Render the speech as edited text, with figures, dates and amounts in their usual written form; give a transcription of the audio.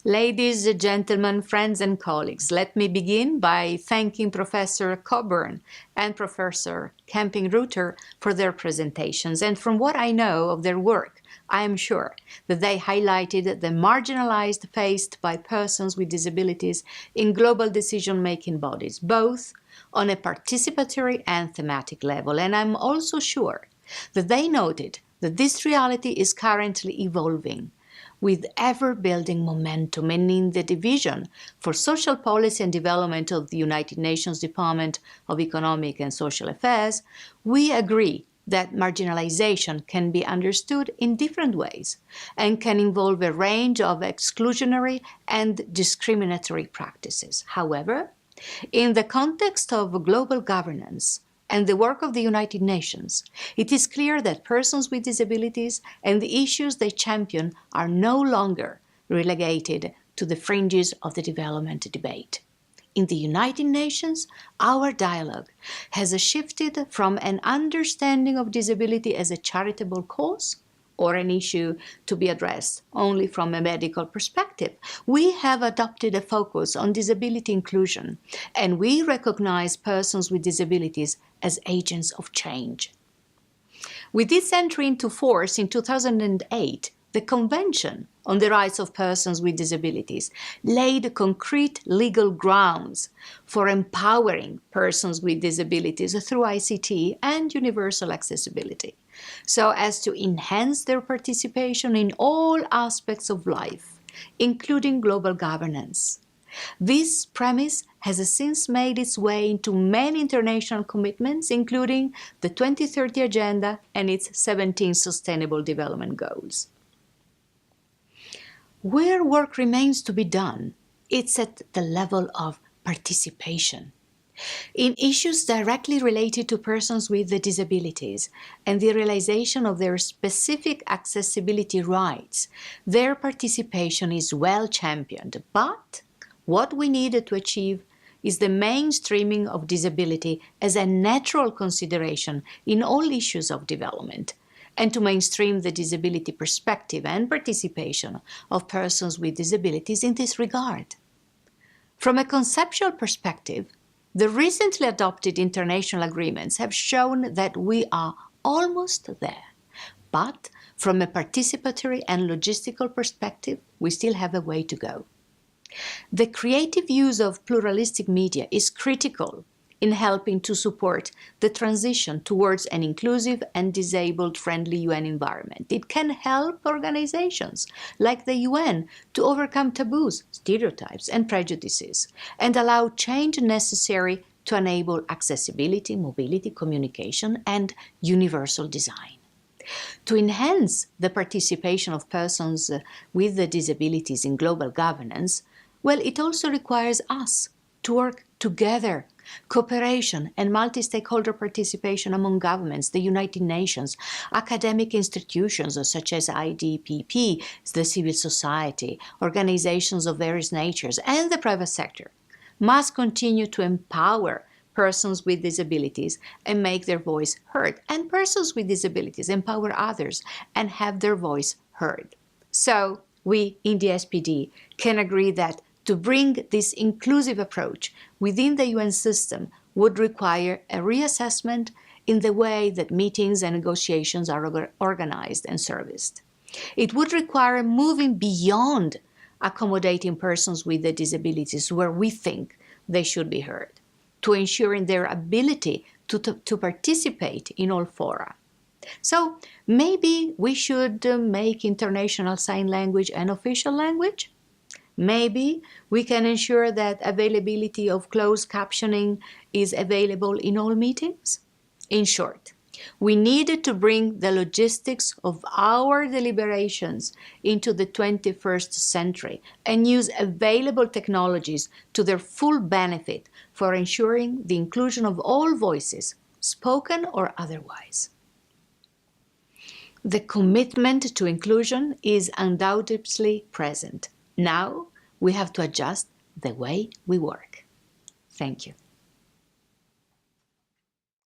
Ladies, gentlemen, friends and colleagues, let me begin by thanking Professor Cogburn and Professor Kempin Reuter for their presentations. And from what I know of their work, I am sure that they highlighted the marginalized faced by persons with disabilities in global decision-making bodies, both on a participatory and thematic level. And I'm also sure that they noted that this reality is currently evolving with ever-building momentum, and in the Division for Social Policy and Development of the United Nations Department of Economic and Social Affairs, we agree that marginalization can be understood in different ways and can involve a range of exclusionary and discriminatory practices. However, in the context of global governance and the work of the United Nations, it is clear that persons with disabilities and the issues they champion are no longer relegated to the fringes of the development debate. In the United Nations, our dialogue has shifted from an understanding of disability as a charitable cause or an issue to be addressed only from a medical perspective. We have adopted a focus on disability inclusion, and we recognize persons with disabilities as agents of change. With its entry into force in 2008, the Convention on the Rights of Persons with Disabilities laid concrete legal grounds for empowering persons with disabilities through ICT and universal accessibility, so as to enhance their participation in all aspects of life, including global governance. This premise has since made its way into many international commitments, including the 2030 Agenda and its 17 Sustainable Development Goals. Where work remains to be done, it's at the level of participation. In issues directly related to persons with disabilities and the realization of their specific accessibility rights, their participation is well championed. But what we need to achieve is the mainstreaming of disability as a natural consideration in all issues of development, and to mainstream the disability perspective and participation of persons with disabilities in this regard. From a conceptual perspective, the recently adopted international agreements have shown that we are almost there. But from a participatory and logistical perspective, we still have a way to go. The creative use of pluralistic media is critical in helping to support the transition towards an inclusive and disabled-friendly UN environment. It can help organizations like the UN to overcome taboos, stereotypes, and prejudices, and allow change necessary to enable accessibility, mobility, communication, and universal design. To enhance the participation of persons with disabilities in global governance, well, it also requires us to work together. Cooperation and multi-stakeholder participation among governments, the United Nations, academic institutions such as IDPP, the civil society, organizations of various natures, and the private sector must continue to empower persons with disabilities and make their voice heard, and persons with disabilities empower others and have their voice heard. So we in the SPD can agree that to bring this inclusive approach within the UN system would require a reassessment in the way that meetings and negotiations are organized and serviced. It would require moving beyond accommodating persons with disabilities where we think they should be heard, to ensuring their ability to participate in all fora. So maybe we should make international sign language an official language? Maybe we can ensure that availability of closed captioning is available in all meetings? In short, we needed to bring the logistics of our deliberations into the 21st century and use available technologies to their full benefit for ensuring the inclusion of all voices, spoken or otherwise. The commitment to inclusion is undoubtedly present. Now we have to adjust the way we work. Thank you.